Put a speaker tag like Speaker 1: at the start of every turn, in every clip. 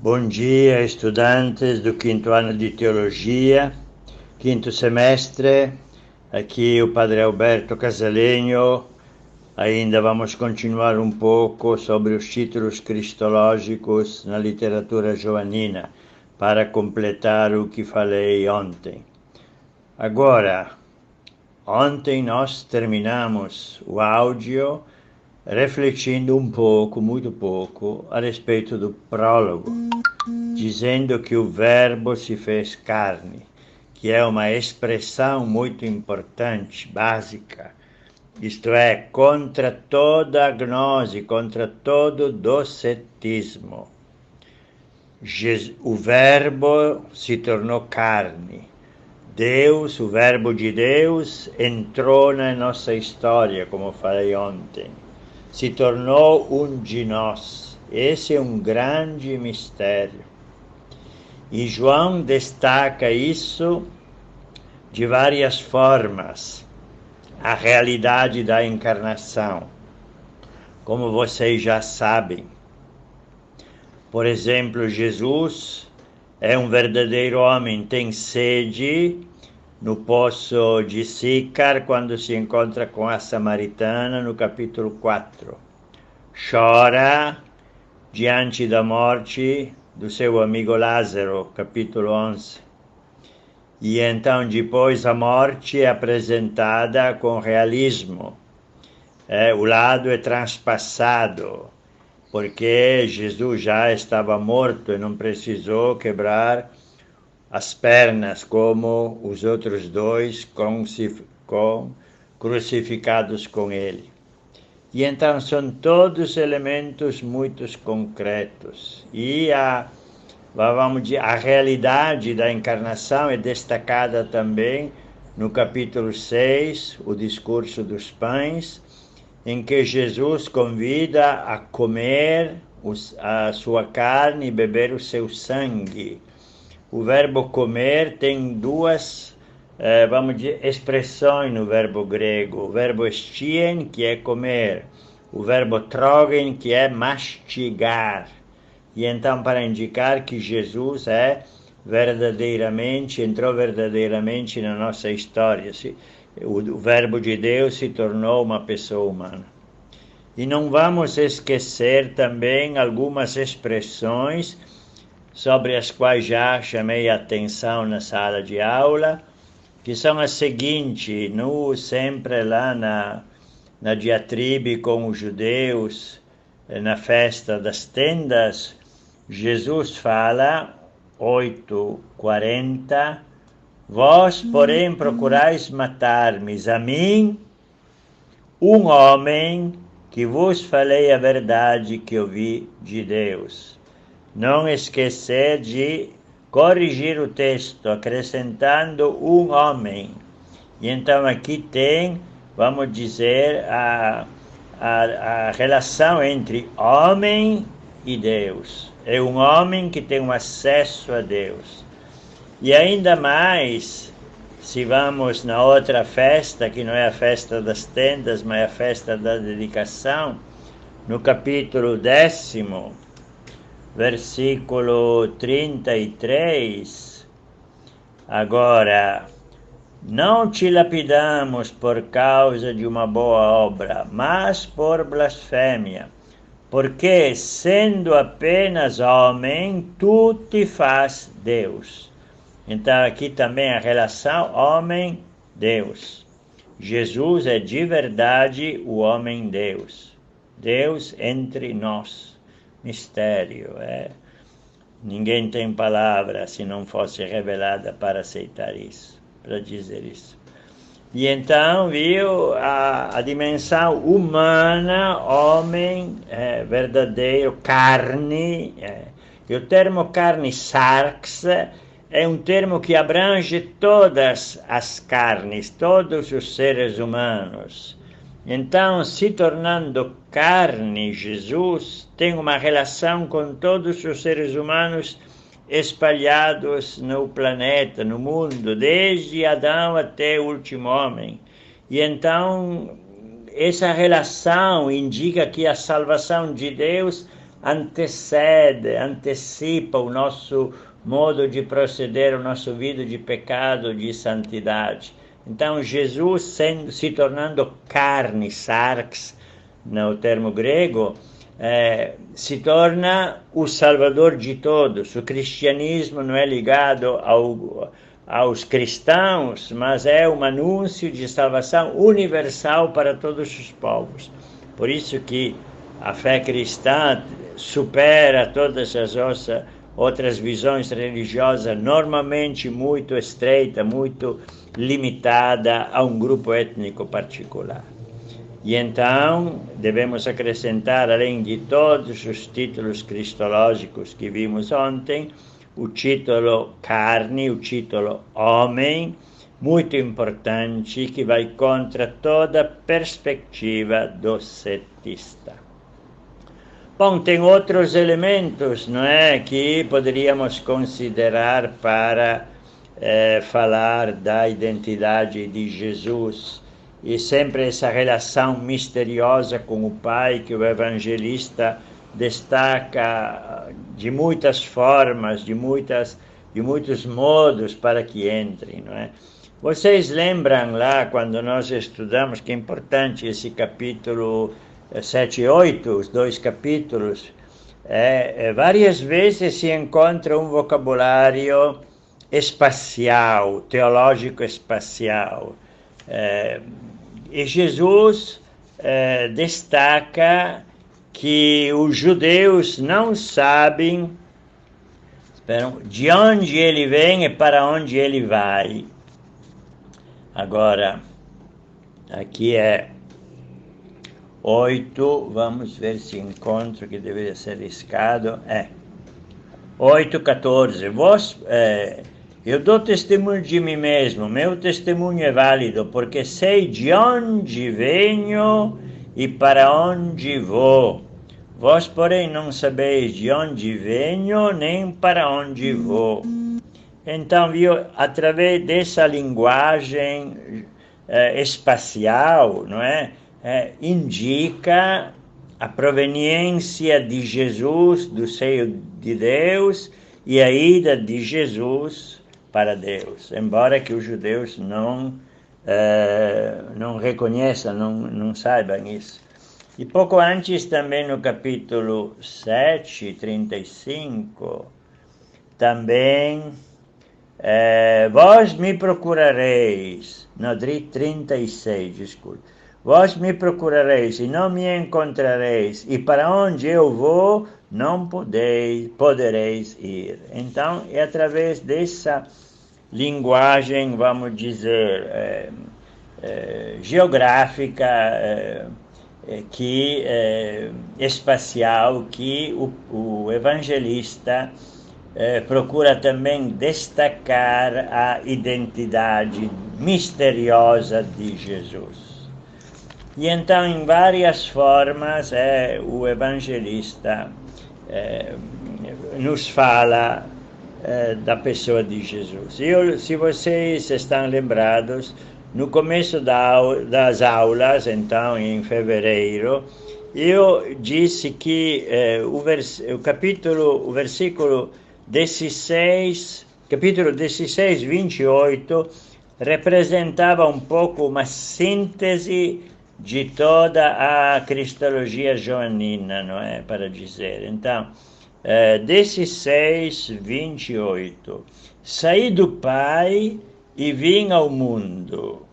Speaker 1: Bom dia, estudantes do quinto ano de Teologia, quinto semestre. Aqui o Padre Alberto Casalegno. Ainda vamos continuar um pouco sobre os títulos cristológicos na literatura joanina, para completar o que falei ontem. Agora, ontem nós terminamos o áudio refletindo um pouco, muito pouco, a respeito do prólogo, dizendo que o Verbo se fez carne, que é uma expressão muito importante, básica, isto é, contra toda a gnose, contra todo docetismo. O Verbo se tornou carne. Deus, o Verbo de Deus, entrou na nossa história, como falei ontem. Se tornou um de nós. Esse é um grande mistério. E João destaca isso de várias formas. A realidade da encarnação, como vocês já sabem. Por exemplo, Jesus é um verdadeiro homem, tem sede no poço de Sícar, quando se encontra com a samaritana, no capítulo 4. Chora diante da morte do seu amigo Lázaro, capítulo 11. E então depois a morte é apresentada com realismo. O lado é transpassado, porque Jesus já estava morto e não precisou quebrar as pernas como os outros dois crucificados com ele. E então são todos elementos muito concretos. E vamos dizer, a realidade da encarnação é destacada também no capítulo 6, o discurso dos pães, em que Jesus convida a comer a sua carne e beber o seu sangue. O verbo comer tem duas, vamos dizer, expressões no verbo grego. O verbo estien, que é comer. O verbo trogen, que é mastigar. E então, para indicar que Jesus entrou verdadeiramente na nossa história. O Verbo de Deus se tornou uma pessoa humana. E não vamos esquecer também algumas expressões sobre as quais já chamei a atenção na sala de aula, que são as seguintes, sempre lá na diatribe com os judeus, na festa das tendas, Jesus fala, 8:40, vós, porém, procurais matar-me a mim, um homem que vos falei a verdade que ouvi de Deus. Não esquecer de corrigir o texto, acrescentando um homem. E então aqui tem, vamos dizer, a relação entre homem e Deus. É um homem que tem um acesso a Deus. E ainda mais, se vamos na outra festa, que não é a festa das tendas, mas é a festa da dedicação, no capítulo 10º, versículo 33, agora, não te lapidamos por causa de uma boa obra, mas por blasfêmia, porque, sendo apenas homem, tu te faz Deus. Então aqui também a relação homem-Deus. Jesus é de verdade o homem-Deus. Deus entre nós. Mistério, Ninguém tem palavra se não fosse revelada para aceitar isso, para dizer isso. E então, viu, a dimensão humana, homem, verdadeiro, carne, e o termo carne, sarx, é um termo que abrange todas as carnes, todos os seres humanos. Então, se tornando carne, Jesus tem uma relação com todos os seres humanos espalhados no planeta, no mundo, desde Adão até o último homem. E então, essa relação indica que a salvação de Deus antecipa o nosso modo de proceder, o nosso vida de pecado, de santidade. Então, Jesus se tornando carne, sarx, no termo grego, se torna o Salvador de todos. O cristianismo não é ligado aos cristãos, mas é um anúncio de salvação universal para todos os povos. Por isso que a fé cristã supera todas as outras visões religiosas, normalmente muito estreita, muito limitada a um grupo étnico particular. E então devemos acrescentar, além de todos os títulos cristológicos que vimos ontem, o título carne, o título homem, muito importante, que vai contra toda perspectiva docetista. Bom, tem outros elementos, não é, que poderíamos considerar para falar da identidade de Jesus. E sempre essa relação misteriosa com o Pai, que o evangelista destaca de muitas formas, de muitos modos para que entre, não é? Vocês lembram lá, quando nós estudamos, que é importante esse capítulo 7 e 8, os dois capítulos, várias vezes se encontra um vocabulário espacial, teológico espacial. E Jesus destaca que os judeus não sabem de onde ele vem e para onde ele vai. Agora, aqui é 8, vamos ver se encontro, que deveria ser riscado. 8:14. Eu dou testemunho de mim mesmo, meu testemunho é válido, porque sei de onde venho e para onde vou. Vós, porém, não sabeis de onde venho, nem para onde vou. Então, através dessa linguagem espacial, não é? Indica a proveniência de Jesus, do seio de Deus, e a ida de Jesus para Deus, embora que os judeus não reconheçam, não saibam isso. E pouco antes, também no capítulo 7, 35, também, vós me procurareis, no 36, desculpe, vós me procurareis e não me encontrareis, e para onde eu vou, não podereis ir. Então, é através dessa linguagem, vamos dizer, geográfica, espacial, que o evangelista procura também destacar a identidade misteriosa de Jesus. E então, em várias formas, o evangelista nos fala da pessoa de Jesus. Se vocês estão lembrados, no começo das aulas, então, em fevereiro, eu disse que o versículo 16, capítulo 16, 28, representava um pouco uma síntese de toda a cristologia joanina, não é? Para dizer. Então, 16, 28. Saí do Pai e vim ao mundo.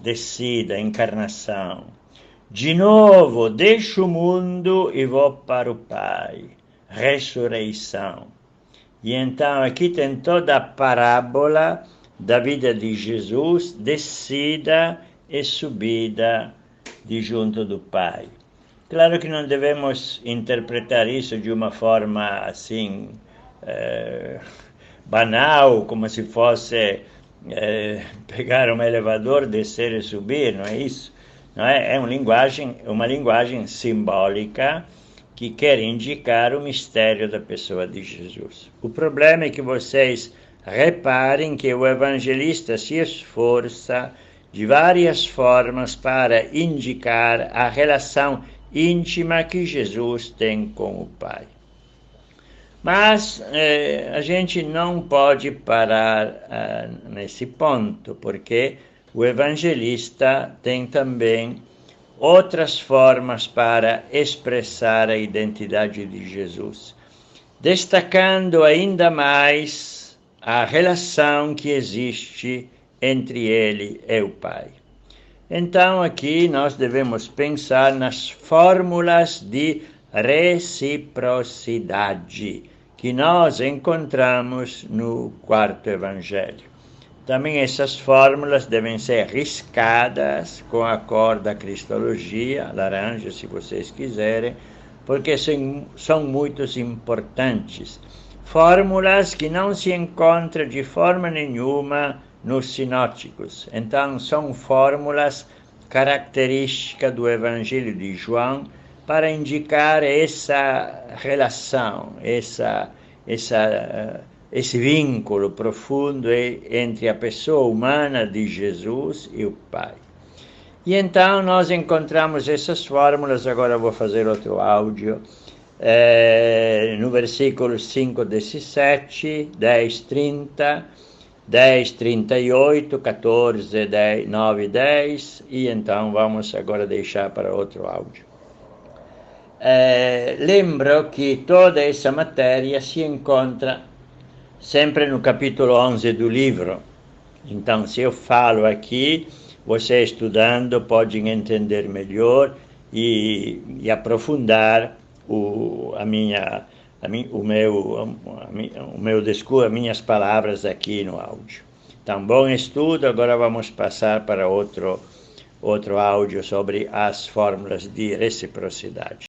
Speaker 1: Descida, encarnação. De novo, deixo o mundo e vou para o Pai. Ressurreição. E então aqui tem toda a parábola da vida de Jesus, descida e subida de junto do Pai. Claro que não devemos interpretar isso de uma forma assim banal, como se fosse pegar um elevador, descer e subir, não é isso? Não é? É uma linguagem simbólica que quer indicar o mistério da pessoa de Jesus. O problema é que vocês reparem que o evangelista se esforça de várias formas para indicar a relação íntima que Jesus tem com o Pai. Mas a gente não pode parar nesse ponto, porque o evangelista tem também outras formas para expressar a identidade de Jesus, destacando ainda mais a relação que existe entre ele e o Pai. Então, aqui nós devemos pensar nas fórmulas de reciprocidade que nós encontramos no quarto evangelho. Também essas fórmulas devem ser riscadas com a cor da cristologia, laranja, se vocês quiserem, porque são muito importantes. Fórmulas que não se encontram de forma nenhuma nos sinóticos. Então, são fórmulas características do Evangelho de João para indicar essa relação, esse vínculo profundo entre a pessoa humana de Jesus e o Pai. E então nós encontramos essas fórmulas. Agora vou fazer outro áudio, no versículo 5:17, 10:30, 10:38, 14, 10, 9, 10, e então vamos agora deixar para outro áudio. Lembro que toda essa matéria se encontra sempre no capítulo 11 do livro. Então, se eu falo aqui, você estudando pode entender melhor e aprofundar as minhas palavras aqui no áudio. Então, bom estudo. Agora vamos passar para outro áudio sobre as fórmulas de reciprocidade.